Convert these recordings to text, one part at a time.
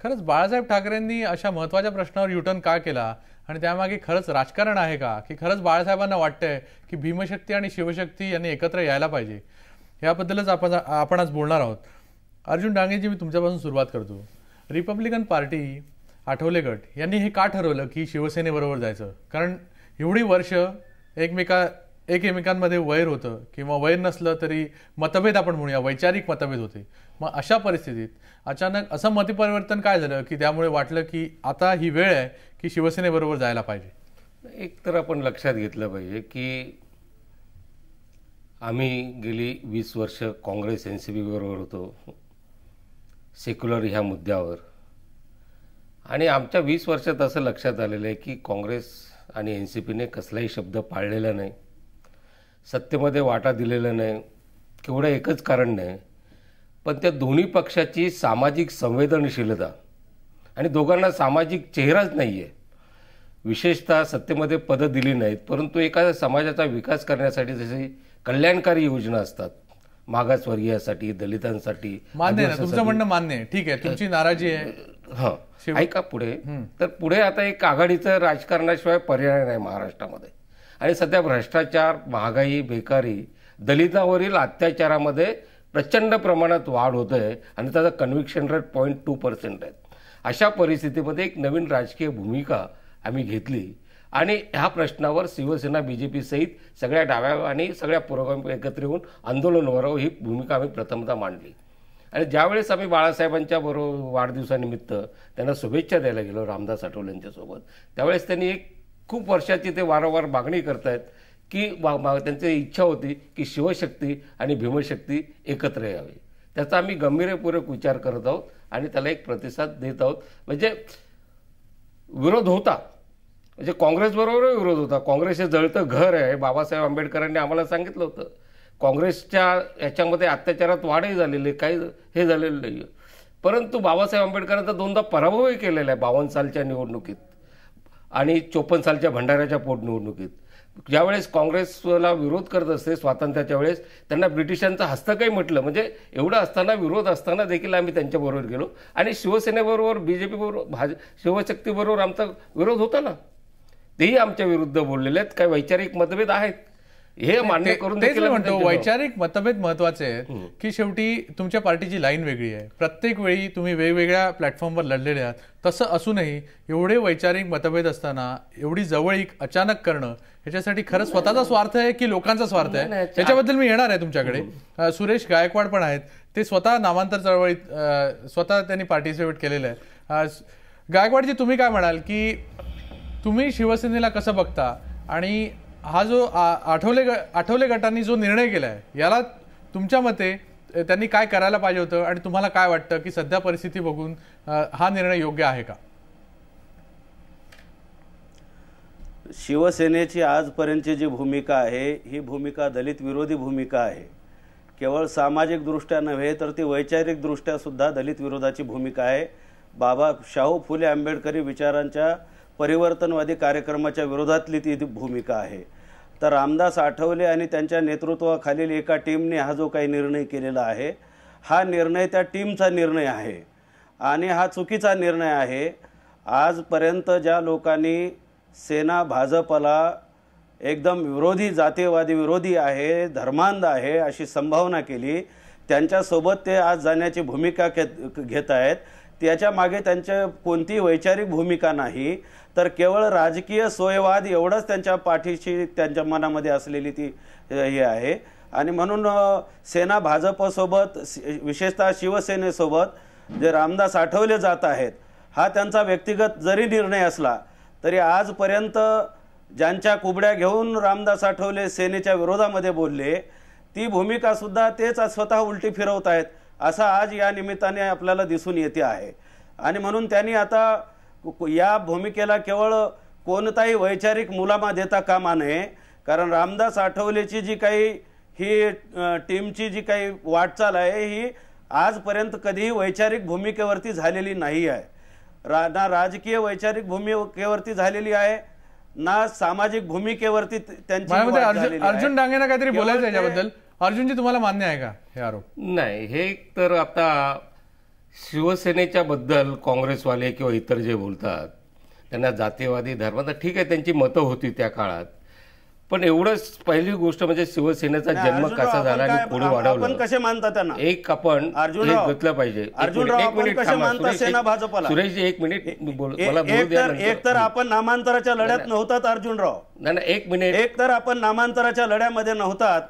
खरंच बाळासाहेब ठाकरेंनी अशा महत्त्वाच्या प्रश्नावर युटर्न का केला आणि त्यामागे खरंच राजकारण आहे का, की खरंच बाळासाहेबांना वाटतंय की भीमशक्ती आणि शिवशक्ती यांनी एकत्र यायला पाहिजे? याबद्दलच आपण आज बोलणार आहोत. अर्जुन डांगेजी, मी तुमच्यापासून सुरुवात करतो. रिपब्लिकन पार्टी, आठवले गट यांनी हे का ठरवलं की शिवसेनेबरोबर जायचं? कारण एवढी वर्ष एकमेकांमध्ये वैर होतं किंवा वैर नसलं तरी मतभेद आपण म्हणूया, वैचारिक मतभेद होते. मग अशा परिस्थितीत अचानक असं मतपरिवर्तन काय झालं की त्यामुळे वाटलं की आता ही वेळ आहे की शिवसेनेबरोबर जायला पाहिजे? एक तर आपण लक्षात घेतलं पाहिजे की आम्ही गेली 20 वर्ष काँग्रेस NCP बरोबर होतो सेक्युलर ह्या मुद्द्यावर, आणि आमच्या 20 वर्षात असं लक्षात आलेलं आहे की काँग्रेस आणि NCPने कसलाही शब्द पाळलेला नाही, सत्तेमध्ये वाटा दिलेला नाही. केवढं एकच कारण नाही, पण त्या दोन्ही पक्षाची सामाजिक संवेदनशीलता आणि दोघांना सामाजिक चेहराच नाही आहे. विशेषतः सत्तेमध्ये पदं दिली नाहीत, परंतु एखाद्या समाजाचा विकास करण्यासाठी जशी कल्याणकारी योजना असतात, मागासवर्गीयासाठी, दलितांसाठी. मान्य आहे, तुमचं म्हणणं मान्य आहे, ठीक आहे, तुमची नाराजी आहे. हां, ऐका पुढे. तर पुढे आता एक आघाडीचं राजकारणाशिवाय पर्याय नाही महाराष्ट्रामध्ये, आणि सध्या भ्रष्टाचार, महागाई, बेकारी, दलितांवरील अत्याचारामध्ये प्रचंड प्रमाणात वाढ होत आहे आणि त्याचा कन्व्हिक्शन रेट 0.2% आहे. अशा परिस्थितीमध्ये एक नवीन राजकीय भूमिका आम्ही घेतली आणि ह्या प्रश्नावर शिवसेना, BJP सहित सगळ्या डाव्या आणि सगळ्या पुरोगामी एकत्र येऊन आंदोलन व्हावं ही भूमिका आम्ही प्रथमतः मांडली. आणि ज्यावेळेस आम्ही बाळासाहेबांच्या बरोबर वाढदिवसानिमित्त त्यांना शुभेच्छा द्यायला गेलो रामदास आठवले यांच्यासोबत, त्यावेळेस त्यांनी एक खूप वर्षाची ते वारंवार मागणी करतायत की त्यांची इच्छा होती की शिवशक्ती आणि भीमशक्ती एकत्र यावी. त्याचा आम्ही गंभीरपूर्वक विचार करत आहोत आणि त्याला एक प्रतिसाद देत आहोत. म्हणजे विरोध होता, म्हणजे काँग्रेसबरोबर विरोध होता. काँग्रेस हे जळतं घर आहे, बाबासाहेब आंबेडकरांनी आम्हाला सांगितलं होतं. काँग्रेसच्या याच्यामध्ये अत्याचारात वाढही झालेली, काही हे झालेलं नाही आहे, परंतु बाबासाहेब आंबेडकरांचा 2दा पराभवही केलेला आहे 52 सालच्या निवडणुकीत आणि 54 सालच्या भंडाऱ्याच्या पोटनिवडणुकीत. ज्यावेळेस काँग्रेसला विरोध करत असते स्वातंत्र्याच्या वेळेस, त्यांना ब्रिटिशांचं हस्तकही म्हटलं. म्हणजे एवढं असताना, विरोध असताना देखील आम्ही त्यांच्याबरोबर गेलो आणि शिवसेनेबरोबर, BJP बरोबर, शिवशक्तीबरोबर आमचा विरोध होता ना, तेही आमच्या विरुद्ध बोललेले आहेत. काही वैचारिक मतभेद आहेत हे मान्य करून देखील म्हणतो. वैचारिक मतभेद महत्वाचे आहेत की शेवटी तुमच्या पार्टीची लाईन वेगळी आहे, प्रत्येक वेळी तुम्ही वेगवेगळ्या प्लॅटफॉर्मवर लढलेले आहात. तसं असूनही एवढे वैचारिक मतभेद असताना एवढी जवळीक अचानक करणं, ह्याच्यासाठी खरं स्वतःचा स्वार्थ आहे की लोकांचा स्वार्थ आहे? याच्याबद्दल मी येणार आहे तुमच्याकडे. सुरेश गायकवाड पण आहेत, ते स्वतः नामांतर चळवळीत स्वतः त्यांनी पार्टिसिपेट केलेलं आहे. गायकवाडजी, तुम्ही काय म्हणाल की तुम्ही शिवसेनेला कसं बघता आणि हा जो आठवले गटांनी जो निर्णय केलाय याला तुमच्या मते त्यांनी काय करायला पाहिजे होतं आणि तुम्हाला काय वाटतं की सध्या परिस्थिती बघून हा निर्णय योग्य आहे का? शिवसेनेची आजपर्यंतची जी भूमिका आहे ही भूमिका दलित विरोधी भूमिका आहे. केवळ सामाजिक दृष्ट्या नव्हे तर ती वैचारिक दृष्ट्या सुद्धा दलित विरोधाची भूमिका आहे. बाबा शाहू फुले आंबेडकरी विचारांच्या परिवर्तनवादी कार्यक्रमाच्या विरोधातली ती भूमिका आहे. तर रामदास आठवले आणि त्यांच्या नेतृत्वाखालील एका टीमने हा जो काही निर्णय केलेला आहे, हा निर्णय त्या टीमचा निर्णय आहे आणि हा चुकीचा निर्णय आहे. आजपर्यंत ज्या लोकांनी सेना भाजपला एकदम विरोधी, जातीयवादी विरोधी आहे, धर्मांध आहे अशी संभावना केली, त्यांच्यासोबत ते आज जाण्याची भूमिका घेत आहेत. त्याच्या मागे त्यांच्या कोणतीही वैचारिक भूमिका नाही, तर केवळ राजकीय सोयवाद एवढंच त्यांच्या पाठीशी, त्यांच्या मनामध्ये असलेली ती हे आहे. आणि म्हणून सेना भाजपसोबत, विशेषतः शिवसेनेसोबत जे रामदास आठवले जात आहेत, हा त्यांचा व्यक्तिगत जरी निर्णय असला तरी आजपर्यंत ज्यांच्या कुबड्या घेऊन रामदास आठवले सेनेच्या विरोधामध्ये बोलले, ती भूमिका सुद्धा तेच स्वतः उलटी फिरवत आहेत असं आज या निमित्ताने आपल्याला दिसून येते आहे. आणि म्हणून त्यांनी आता या भूमिकेला केवळ कोणताही वैचारिक मुलामा देता कामा नये, कारण रामदास आठवलेची जी काही ही टीमची जी काही वाटचाल आहे ही आजपर्यंत कधीही वैचारिक भूमिकेवरती झालेली नाही आहे. ना राजकीय वैचारिक भूमिकेवरती झालेली आहे, ना सामाजिक भूमिकेवरती त्यांची. अर्जुन डांगेंना काहीतरी बोलायचं याच्याबद्दल. अर्जुनजी, तुम्हाला मान्य आहे का हे आरोप? नाही, हे तर आता शिवसेनेच्या बद्दल काँग्रेसवाले किंवा इतर जे बोलतात त्यांना जातीवादी धर्म, तर ठीक आहे, त्यांची मतं होती त्या काळात, पण एवढंच पहिली गोष्ट म्हणजे शिवसेनेचा जन्म कसा झाला आणि कोणी वाढवलं कसे मानता त्यांना, एक आपण घेतलं पाहिजे. सुरेशजी एक मिनिट मला बोलू द्या. एक तर आपण नामांतराच्या लढ्यात नव्हतात अर्जुनराव, नाही एक मिनिट, एक तर आपण नामांतराच्या लढ्यामध्ये नव्हतात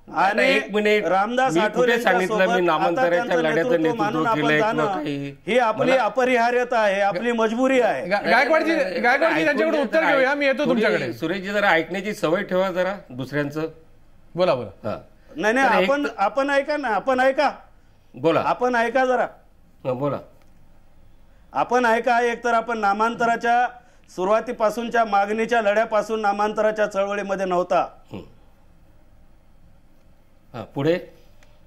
आणि एक मिनिट, रामदास आठवले सांगितलं मी नामांतराच्या लढ्याचं नेतृत्व केलंय, ही आपली अपरिहार्यता आहे, आपली मजबुरी आहे. गायकवाडजी त्यांच्याकडे उत्तर घेऊया, मी येतो तुमच्याकडे. सुरेशजी जरा ऐकण्याची सवय ठेवा जरा दुसऱ्यांचं. बोला बोला. नाही आपण ऐका ना, आपण ऐका, बोला, आपण ऐका जरा, बोला, आपण ऐका. एक तर आपण नामांतराच्या सुरुवातीपासूनच्या मागणीच्या लढ्यापासून नामांतराच्या चळवळीमध्ये नव्हता, पुढे,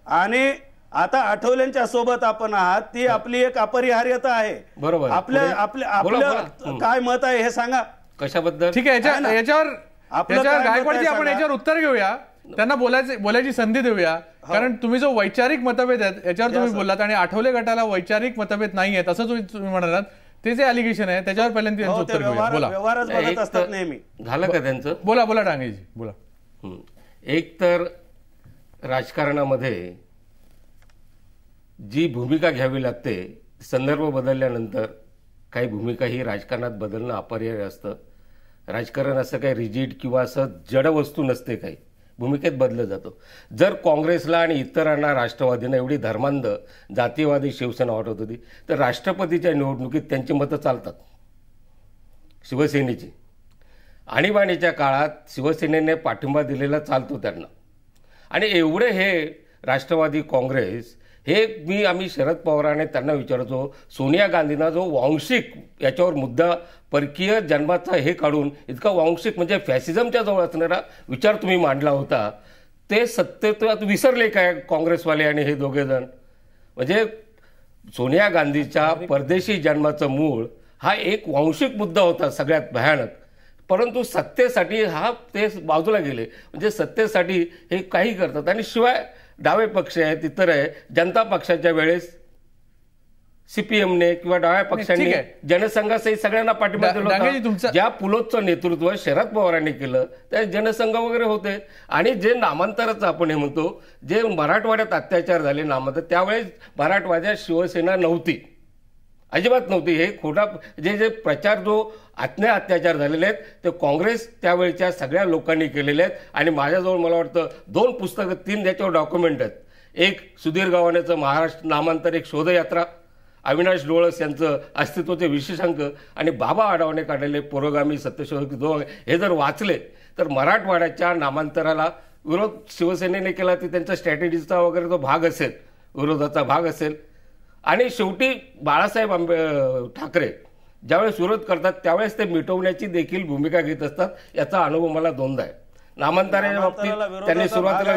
आणि आता आठवलेंच्या सोबत आपण आहात, ती आपली एक अपरिहार्यता आहे. बरोबर. आपलं काय मत आहे हे सांगा कशाबद्दल. ठीक आहे, याच्यावर गायकवाडजी आपण याच्यावर उत्तर घेऊया, त्यांना बोलायची संधी देऊया, कारण तुम्ही जो वैचारिक मतभेद आहेत याच्यावर तुम्ही बोललात आणि आठवले गटाला वैचारिक मतभेद नाही आहेत असं तुम्ही म्हणालात, ते जे अलिगेशन आहे त्याच्यावर पहिल्यांदा त्यांचं उत्तर घेऊया. बोला. व्यवहारच बघत असतात नेहमी. झालं का त्यांचं? बोला बोला डांगेजी बोला. एक तर राजकारणामध्ये जी भूमिका घ्यावी लागते, संदर्भ बदलल्यानंतर काही भूमिका ही राजकारणात बदलणं अपरिहार्य असतं. राजकारण असं काही रिजिड किंवा असं जड वस्तू नसते, काही भूमिकेत बदललं जातो. जर काँग्रेसला आणि इतरांना, राष्ट्रवादींना एवढी धर्मांध जातीवादी शिवसेना वाटत होती, तर राष्ट्रपतीच्या निवडणुकीत त्यांची मतं चालतात शिवसेनेची. आणीबाणीच्या काळात शिवसेनेने पाठिंबा दिलेला चालतो त्यांना. आणि एवढे हे राष्ट्रवादी काँग्रेस हे आम्ही शरद पवारांनी त्यांना विचारतो, सोनिया गांधींना जो वांशिक याच्यावर मुद्दा, परकीय जन्माचा हे काढून इतका वांशिक म्हणजे फॅसिझमच्या जवळ असणारा विचार तुम्ही मांडला होता, ते सत्तेत विसरले काय काँग्रेसवाले आणि हे दोघे जण. म्हणजे सोनिया गांधीच्या परदेशी जन्माचं मूळ हा एक वांशिक मुद्दा होता सगळ्यात भयानक, परंतु सत्तेसाठी ते बाजूला गेले. म्हणजे सत्तेसाठी हे काही करतात. आणि शिवाय डावे पक्ष आहेत, इतर आहे, जनता पक्षाच्या वेळेस सीपीएमने किंवा डाव्या पक्षांनी जनसंघासहित सगळ्यांना पाठिंबा दिला होता. ज्या पुलोचं नेतृत्व शरद पवारांनी केलं त्या जनसंघ वगैरे होते. आणि जे नामांतराचं आपण हे म्हणतो, जे मराठवाड्यात अत्याचार झाले नामांतर, त्यावेळेस मराठवाड्यात शिवसेना नव्हती, अजिबात नव्हती. हे खोटा जे प्रचार, जो अत्याचार झालेले आहेत ते काँग्रेस त्यावेळच्या सगळ्या लोकांनी केलेले आहेत. आणि माझ्याजवळ मला वाटतं 2 पुस्तकं, 3 त्याच्यावर डॉक्युमेंट आहेत. एक सुधीर गव्हाणेचं महाराष्ट्र नामांतर, एक शोधयात्रा, अविनाश डोळस यांचं अस्तित्वाचे विशेषांक, आणि बाबा आढावने काढलेले पुरोगामी सत्यशोधक 2, हे जर वाचले तर मराठवाड्याच्या नामांतराला विरोध शिवसेनेने केला, ते त्यांचा स्ट्रॅटेजीचा वगैरे तो भाग असेल, विरोधाचा भाग असेल. आणि शेवटी बाळासाहेब ठाकरे ज्यावेळेस विरोध करतात त्यावेळेस ते मिटवण्याची देखील भूमिका घेत असतात. याचा अनुभव मला 2दा आहे. नामांतराच्या बाबतीत त्यांनी सुरुवातीला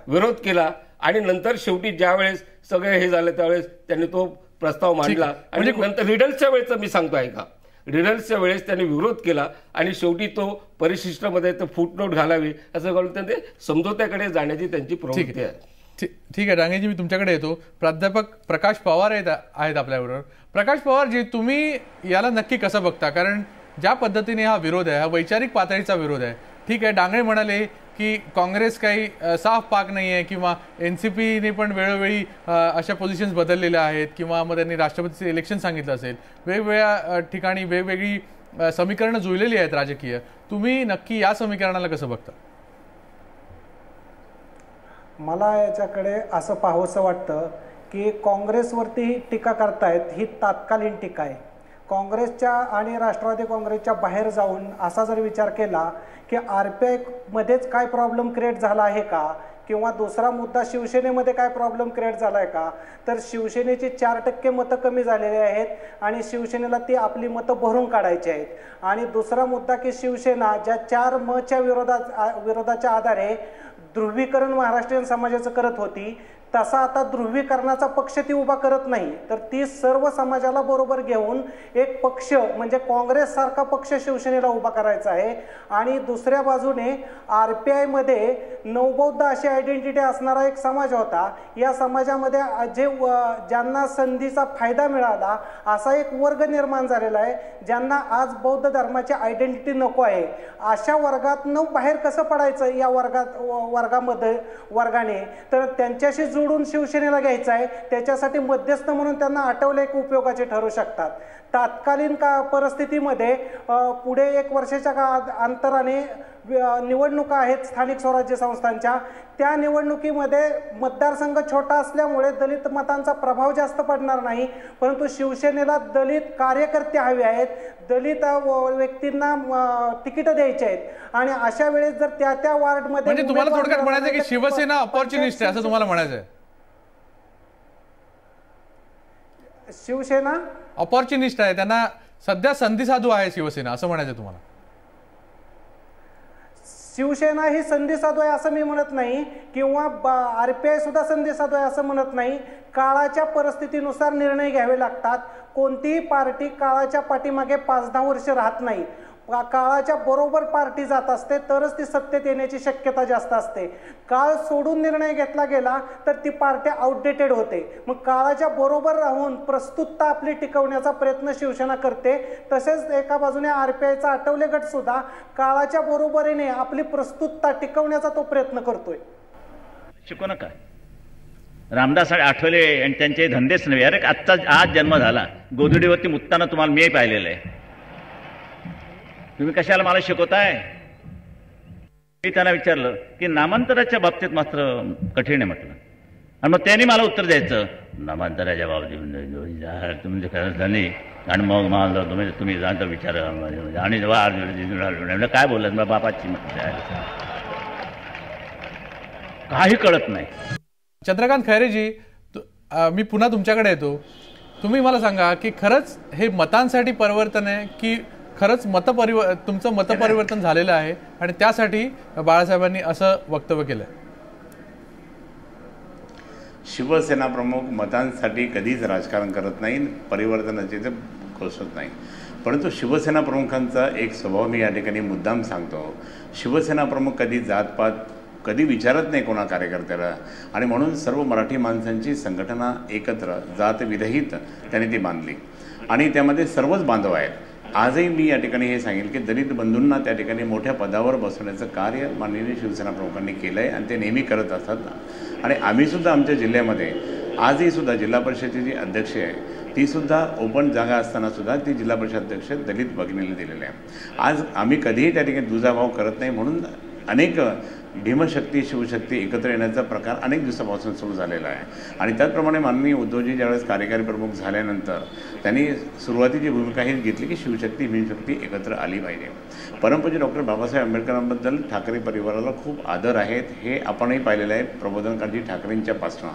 विरोध केला आणि नंतर शेवटी ज्यावेळेस सगळे हे झाले त्यावेळेस त्यांनी तो प्रस्ताव मांडला. आणि नंतर रिडल्सच्या वेळेचं मी सांगतो ऐका, रिडल्सच्या वेळेस त्यांनी विरोध केला आणि शेवटी तो परिशिष्टामध्ये फुटनोट घालावी असं करून त्यांनी समझोत्याकडे जाण्याची त्यांची प्रवृत्ती आहे. ठीक आहे डांगेजी, मी तुमच्याकडे येतो. प्राध्यापक प्रकाश पवार आहेत आपल्याबरोबर. प्रकाश पवार जी, तुम्ही याला नक्की कसं बघता? कारण ज्या पद्धतीने हा विरोध आहे, हा वैचारिक पातळीचा विरोध आहे. ठीक आहे, डांगळे म्हणाले की काँग्रेस काही साफ पाक नाही आहे, किंवा एनसीपीने पण वेळोवेळी अशा पोझिशन्स बदललेल्या आहेत, किंवा मग त्यांनी राष्ट्रपतीचे इलेक्शन सांगितलं असेल. वेगवेगळ्या ठिकाणी वेगवेगळी समीकरणं जुळलेली आहेत राजकीय. तुम्ही नक्की या समीकरणाला कसं बघता? मला याच्याकडे असं पाहावंसं वाटतं की काँग्रेसवरती ही टीका करतायत, ही तात्कालीन टीका आहे. काँग्रेसच्या आणि राष्ट्रवादी काँग्रेसच्या बाहेर जाऊन असा जर विचार केला की RPI मध्येच काय प्रॉब्लेम क्रिएट झाला आहे का, किंवा दुसरा मुद्दा शिवसेनेमध्ये काय प्रॉब्लेम क्रिएट झाला आहे का, तर शिवसेनेची 4% मतं कमी झालेली आहेत आणि शिवसेनेला ती आपली मतं भरून काढायची आहेत. आणि दुसरा मुद्दा की शिवसेना ज्या 4 मच्या विरोधाच्या आधारे ध्रुवीकरण महाराष्ट्रीयन समाजाचं करत होती, तसा आता ध्रुवीकरणाचा पक्ष ती उभा करत नाही, तर ती सर्व समाजाला बरोबर घेऊन एक पक्ष म्हणजे काँग्रेस सारखा पक्ष शिवसेनेला उभा करायचा आहे. आणि दुसऱ्या बाजूने RPI मध्ये नवबौद्ध अशी आयडेंटिटी असणारा एक समाज होता. या समाजामध्ये ज्यांना संधीचा फायदा मिळाला असा एक वर्ग निर्माण झालेला आहे, ज्यांना आज बौद्ध धर्माची आयडेंटिटी नको आहे. अशा वर्गातनं बाहेर कसं पडायचं या वर्गाने, तर त्यांच्याशी जोडून शिवसेनेला घ्यायचं आहे. त्याच्यासाठी मध्यस्थ म्हणून त्यांना आठवले एक उपयोगाचे ठरू शकतात. तात्कालीन परिस्थितीमध्ये पुढे 1 वर्षाच्या अंतराने निवडणुका आहेत स्थानिक स्वराज्य संस्थांच्या. त्या निवडणुकीमध्ये मतदारसंघ छोटा असल्यामुळे दलित मतांचा प्रभाव जास्त पडणार नाही, परंतु शिवसेनेला दलित कार्यकर्ते हवे आहेत, दलित व्यक्तींना तिकीट द्यायचे आहेत. आणि अशा वेळेस जर त्या वार्डमध्ये म्हणजे तुम्हाला थोडक्यात म्हणायचं की शिवसेना अपॉर्च्युनिस्ट आहे असं तुम्हाला म्हणायचं आहे? शिवसेना अपॉर्च्युनिस्ट आहे, त्यांना सध्या संधी साधू आहे शिवसेना असं म्हणायचं तुम्हाला? शिवसेना ही संधी साधू आहे असं मी म्हणत नाही, किंवा RPI सुद्धा संधी साधू आहे असं म्हणत नाही. काळाच्या परिस्थितीनुसार निर्णय घ्यावे लागतात. कोणतीही पार्टी काळाच्या पाठीमागे 5-10 वर्ष राहत नाही. काळाच्या बरोबर पार्टी जात असते तरच ती सत्तेत येण्याची शक्यता जास्त असते. काळ सोडून निर्णय घेतला गेला तर ती पार्टी आउटडेटेड होते. मग काळाच्या बरोबर राहून प्रस्तुतता आपली टिकवण्याचा प्रयत्न शिवसेना करते. तसेच एका बाजूने RPIचा आठवले गट सुद्धा काळाच्या बरोबरीने आपली प्रस्तुतता टिकवण्याचा तो प्रयत्न करतोय. शिकू नका रामदास आठवले आणि त्यांचे धंदेच नव्हे. अरे आत्ता आज जन्म झाला, गोधडीवरती मुतताना तुम्हाला मी पाहिलेलं आहे. तुम्ही कशाला मला शिकवताय? मी त्यांना विचारलं की नामांतराच्या बाबतीत मात्र कठीण आहे म्हटलं. आणि मग त्यांनी मला उत्तर द्यायचं नामांतराच्या बाबतीत तुम्ही झाली आणि मग मला तुम्ही जाणता विचार आणि काय बोललात मग बापाची म्हटलं काही कळत नाही. चंद्रकांत खैरेजी, मी पुन्हा तुमच्याकडे येतो. तुम्ही मला सांगा की खरंच हे मतांसाठी परिवर्तन आहे की खरंच तुमचं मतपरिवर्तन झालेलं आहे आणि त्यासाठी बाळासाहेबांनी असं वक्तव्य केलं? शिवसेना प्रमुख मतांसाठी कधीच राजकारण करत नाही, परिवर्तनाची ते घोषत नाही. परंतु शिवसेना प्रमुखांचा एक स्वभाव मी या ठिकाणी मुद्दाम सांगतो. शिवसेना प्रमुख कधी जातपात कधी विचारत नाही कोणा कार्यकर्त्याला, आणि म्हणून सर्व मराठी माणसांची संघटना एकत्र जातविरहित त्यांनी ती बांधली आणि त्यामध्ये सर्वच बांधव आहेत. आजही मी या ठिकाणी हे सांगेल की दलित बंधूंना त्या ठिकाणी मोठ्या पदावर बसवण्याचं कार्य माननीय शिवसेना प्रमुखांनी केलं आहे आणि ते नेहमी करत असतात. आणि आम्हीसुद्धा आमच्या जिल्ह्यामध्ये आजही सुद्धा जिल्हा परिषदेची जी अध्यक्ष आहे तीसुद्धा ओपन जागा असतानासुद्धा ती जिल्हा परिषद अध्यक्ष दलित भगिनीला दिलेली आहे. आज आम्ही कधीही त्या ठिकाणी दुजाभाव करत नाही, म्हणून अनेक भीमशक्ती शिवशक्ती एकत्र येण्याचा प्रकार अनेक दिवसापासून सुरू झालेला आहे. आणि त्याचप्रमाणे माननीय उद्धवजी ज्यावेळेस कार्यकारी प्रमुख झाल्यानंतर त्यांनी सुरुवातीची भूमिका ही घेतली की शिवशक्ती भीमशक्ती एकत्र आली पाहिजे. परमपूज्य डॉक्टर बाबासाहेब आंबेडकरांबद्दल ठाकरे परिवाराला खूप आदर आहेत, हे आपणही पाहिलेलं आहे प्रबोधनकारजी ठाकरेंच्यापासून.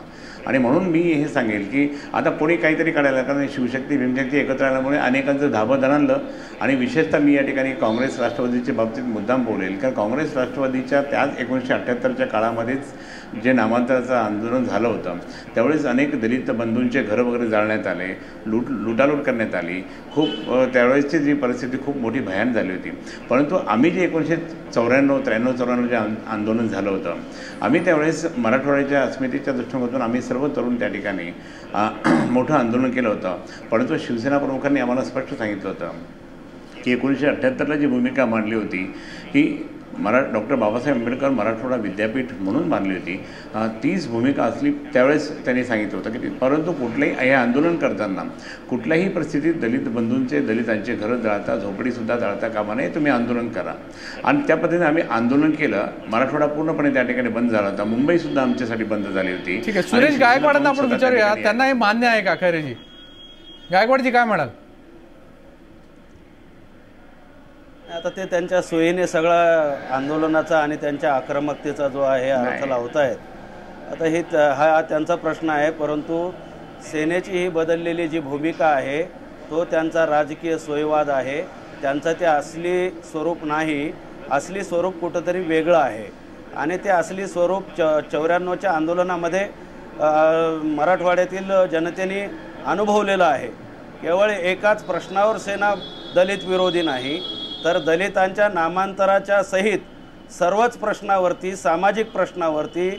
आणि म्हणून मी हे सांगेल की आता कोणी काहीतरी काढायला, कारण शिवशक्ती भीमशक्ती एकत्र आल्यामुळे अनेकांचं धाबं दणाणलं. आणि विशेषतः मी या ठिकाणी काँग्रेस राष्ट्रवादीच्या बाबतीत मुद्दाम बोलेल, कारण काँग्रेस राष्ट्रवादीच्या त्याच 1978च्या काळामध्येच जे नामांतराचं आंदोलन झालं होतं त्यावेळेस अनेक दलित बंधूंचे घरं वगैरे जाळण्यात आले, लुटालूट करण्यात आली. खूप त्यावेळेसची जी परिस्थिती खूप मोठी भयान झाली होती. परंतु आम्ही जे 1993-94 जे आंदोलन झालं होतं, आम्ही त्यावेळेस मराठवाड्याच्या अस्मितेच्या दृष्टिकोनातून आम्ही सर्व तरुण त्या ठिकाणी मोठं आंदोलन केलं होतं. परंतु शिवसेना प्रमुखांनी आम्हाला स्पष्ट सांगितलं होतं की 1978ला जी भूमिका मांडली होती की डॉक्टर बाबासाहेब आंबेडकर मराठवाडा विद्यापीठ म्हणून बांधली होती, तीच भूमिका असली त्यावेळेस त्यांनी सांगितलं होतं की परंतु कुठल्याही हे आंदोलन करताना कुठल्याही परिस्थितीत दलित बंधूंचे दलितांचे घरं जाळता झोपडीसुद्धा जाळता कामा नये, तुम्ही आंदोलन करा. आणि त्या पद्धतीने आम्ही आंदोलन केलं. मराठवाडा पूर्णपणे त्या ठिकाणी बंद झाला होता, मुंबईसुद्धा आमच्यासाठी बंद झाली होती. ठीक आहे, सुरेश गायकवाडांना आपण विचारूया, त्यांना हे मान्य आहे का? खैरेजी, गायकवाडजी काय म्हणाल? आता ते त्यांच्या सोयीने सगळा आंदोलनाचा आणि त्यांच्या आक्रमकतेचा जो आहे अर्थ लावत आहेत. आता हा त्यांचा प्रश्न आहे, परंतु सेनेची ही बदललेली जी भूमिका आहे तो त्यांचा राजकीय सोयीवाद आहे. त्यांचं ते असली स्वरूप नाही, असली स्वरूप कुठंतरी वेगळं आहे. आणि ते असली स्वरूप 94च्या आंदोलनामध्ये मराठवाड्यातील जनतेने अनुभवलेलं आहे. केवळ एकाच प्रश्नावर सेना दलित विरोधी नाही, तर दलितांच्या नामांतराच्या सहित सर्वच प्रश्नावरती, सामाजिक प्रश्नावरती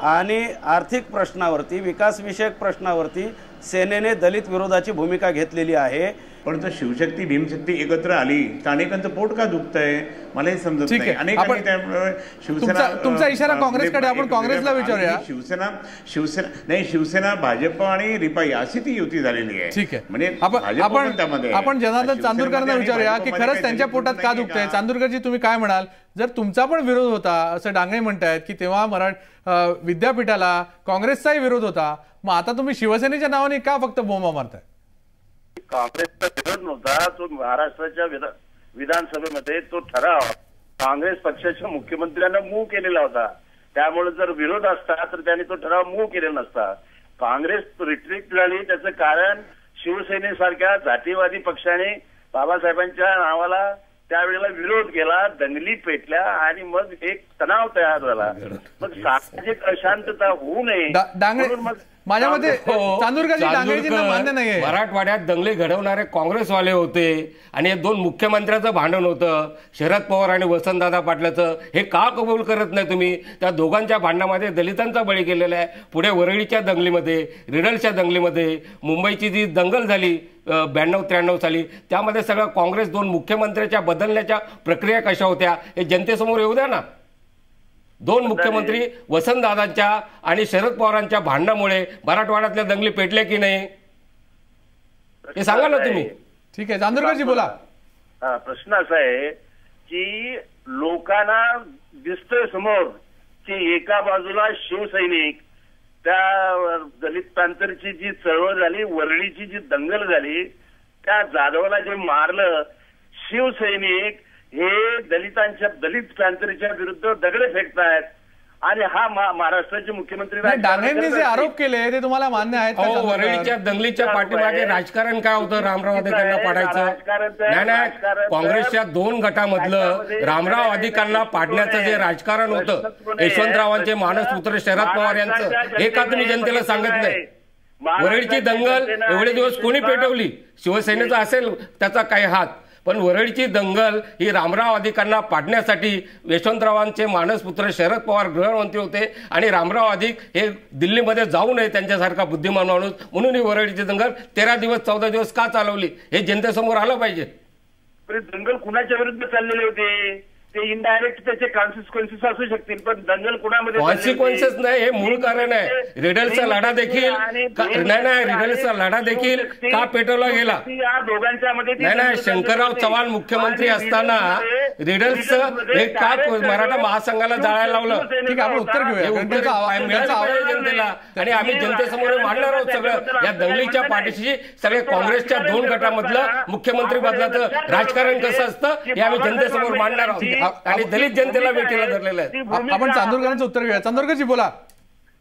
आणि आर्थिक प्रश्नावरती, विकासविषयक प्रश्नावरती सेनेने दलित विरोधाची भूमिका घेतलेली आहे. परंतु शिवशक्ती भीमशक्ती एकत्र आली तर अनेकांचं पोट का दुखतंय मला हे समजत ठीक नाही. आहे. अनेकांनी त्यामुळे तुमचा इशारा काँग्रेसकडे, आपण काँग्रेसला विचारूया. शिवसेना भाजप आणि रिपाई अशी ती युती झालेली आहे. ठीक आहे. म्हणजे आपण जनार्दन चांदूरकरांना विचारूया की खरंच त्यांच्या पोटात का दुखतंय. चांदूरकरजी, तुम्ही काय म्हणाल जर तुमचा पण विरोध होता, असं डांगणे म्हणतायत की तेव्हा विद्यापीठाला काँग्रेसचाही विरोध होता, मग आता तुम्ही शिवसेनेच्या नावाने का फक्त बोंबा मारताय? काँग्रेसचा विरोध नव्हता, तो महाराष्ट्राच्या विधानसभेमध्ये तो ठराव काँग्रेस पक्षाच्या मुख्यमंत्र्यांना मूव्ह केलेला होता. त्यामुळे जर विरोध असता तर त्यांनी तो ठराव मूव्ह केलेला नसता. काँग्रेस रिट्रीट झाली, त्याचं कारण शिवसेनेसारख्या जातीवादी पक्षाने बाबासाहेबांच्या नावाला त्यावेळेला विरोध केला, दंगली पेटल्या आणि मग एक तणाव तयार झाला. मग सामाजिक अशांतता होऊ नये माझ्या मते चांदूरकरजी डांगरेजींना मान्य नाहीये. मराठवाड्यात दंगली घडवणारे काँग्रेसवाले होते आणि दोन मुख्यमंत्र्यांचं भांडण होतं, शरद पवार आणि वसंतदादा पाटलाचं. हे का कबूल करत नाही तुम्ही? त्या दोघांच्या भांडणामध्ये दलितांचा बळी गेलेला आहे. पुढे वरळीच्या दंगलीमध्ये, रिडलच्या दंगलीमध्ये, मुंबईची जी दंगल झाली 92-93 साली, त्यामध्ये सगळं काँग्रेस दोन मुख्यमंत्र्याच्या बदलण्याच्या प्रक्रिया कशा होत्या हे जनतेसमोर येऊ द्या ना. दोन मुख्यमंत्री वसंतदादांच्या आणि शरद पवारांच्या भांडणामुळे मराठवाड्यातल्या दंगली पेटल्या की नाही हे सांगा ना तुम्ही. ठीक आहे, चांदूरकरजी बोला. प्रश्न असा आहे की लोकांना दिसतंय समोर की एका बाजूला शिवसैनिक, त्या दलित पॅंथरची जी चळवळ झाली, वरळीची जी दंगल झाली, त्या जाधवला जे मारलं, शिवसैनिक हे दलित पॅंथरच्या विरुद्ध दगडे फेकतायत आणि हा महाराष्ट्राचे मुख्यमंत्री डांगरेंनी जे आरोप केले ते तुम्हाला मान्य आहेत? वरळीच्या दंगलीच्या पाठीमागे राजकारण काय होतं? रामराव अधिकाऱ्यांना पाडायचं नाही. काँग्रेसच्या दोन गटामधलं रामराव अधिकाऱ्यांना पाडण्याचं जे राजकारण होतं, यशवंतरावांचे मानसपुत्र शरद पवार यांचं, हे का तुम्ही जनतेला सांगत नाही? वरळीची दंगल एवढे दिवस कोणी पेटवली? शिवसेनेचा असेल त्याचा काही हात, पण वरळीची दंगल ही रामराव अधिकाऱ्यांना पाडण्यासाठी यशवंतरावांचे मानसपुत्र शरद पवार गृहमंत्री होते आणि रामराव अधिक हे दिल्लीमध्ये जाऊ नये त्यांच्यासारखा बुद्धिमान माणूस, म्हणून ही वरळीची दंगल 13 दिवस 14 दिवस का चालवली हे जनतेसमोर आलं पाहिजे. दंगल कुणाच्या विरुद्ध चाललेले होते ते इनडायरेक्ट त्याचे कॉन्सिक्वेन्सेस असू शकतील, पण दंगल कुणामध्ये कॉन्सिक्वेन्सेस नाही, हे मूळ कारण आहे. रिडलचा लढा देखील रिडलचा लढा देखील का पेटवला गेला? या दोघांच्या मध्ये नाही, शंकरराव चव्हाण मुख्यमंत्री असताना रिडल्सचं हे का मराठा महासंघाला जाळायला लावलं? ठीक आहे, आपण उत्तर घेऊया जनतेला आणि आम्ही जनतेसमोर मांडणार आहोत सगळं. या दंगलीच्या पाठीशी सगळे काँग्रेसच्या दोन गटामधलं मुख्यमंत्री बदलाचं राजकारण कसं असतं हे आम्ही जनतेसमोर मांडणार आहोत आणि दलित जनतेला भेटीला धरलेलं आहे. आपण चांदूरकरांचं उत्तर घेऊया. चांदूरकरजी बोला.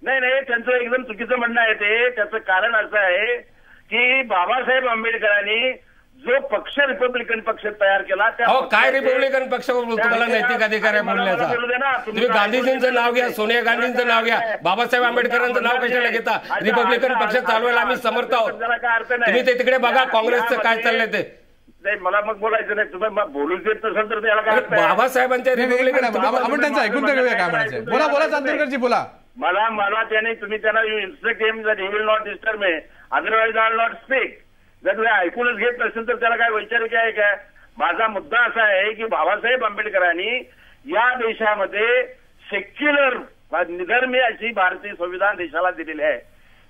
नाही, त्यांचं एकदम चुकीचं म्हणणं आहे ते. त्याचं कारण असं आहे की बाबासाहेब आंबेडकरांनी जो पक्ष रिपब्लिकन पक्ष तयार केला त्या काय रिपब्लिकन पक्ष तुम्हाला नैतिक अधिकार आहे बोलण्याचा? तुम्ही गांधीजींचं नाव घ्या, सोनिया गांधींचं नाव घ्या, बाबासाहेब आंबेडकरांचं नाव कशाला घेता? रिपब्लिकन पक्ष चालवायला आम्ही समर्थ आहोत. तुम्ही ते तिकडे बघा काँग्रेसचं काय चाललंय ते. नाही, मला मग बोलायचं नाही. तुम्ही बोलू देत नसेल तर त्याला काय बाबासाहेबांच्या रिपब्लिकन आपण त्यांचं ऐकून तर घेऊया काय म्हणायचं. बोला बोला चांदूरकरजी बोला. मला त्याने तुम्ही त्यांना you instruct him that he will not disturb me, otherwise I will not speak. जर तुम्ही ऐकूनच घेत नसेल तर त्याला काय वैचारिक आहे काय? माझा मुद्दा असा आहे की बाबासाहेब आंबेडकरांनी या देशामध्ये सेक्युलर निधर्मी अशी भारतीय संविधान देशाला दिलेली आहे.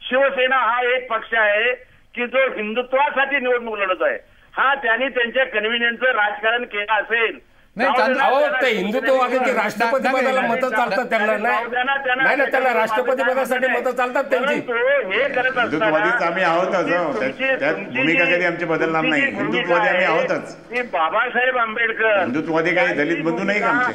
शिवसेना हा एक पक्ष आहे की जो हिंदुत्वासाठी निवडणूक लढत आहे. हा त्यांनी त्यांच्या कन्व्हिनियन्सचं राजकारण केलं असेल. ते हिंदुत्ववादी राष्ट्रपती पदाला मतं चालतात त्यांना नाही ना, त्यांना राष्ट्रपती पदासाठी मतं चालतात त्यांची. हे करत हिंदुत्ववादीच आम्ही आहोतच, त्यात भूमिका कधी आमची बदलणार नाही. हिंदुत्ववादी आम्ही आहोतच. बाबासाहेब आंबेडकर हिंदुत्ववादी काही दलित बंधू नाही का आमचे?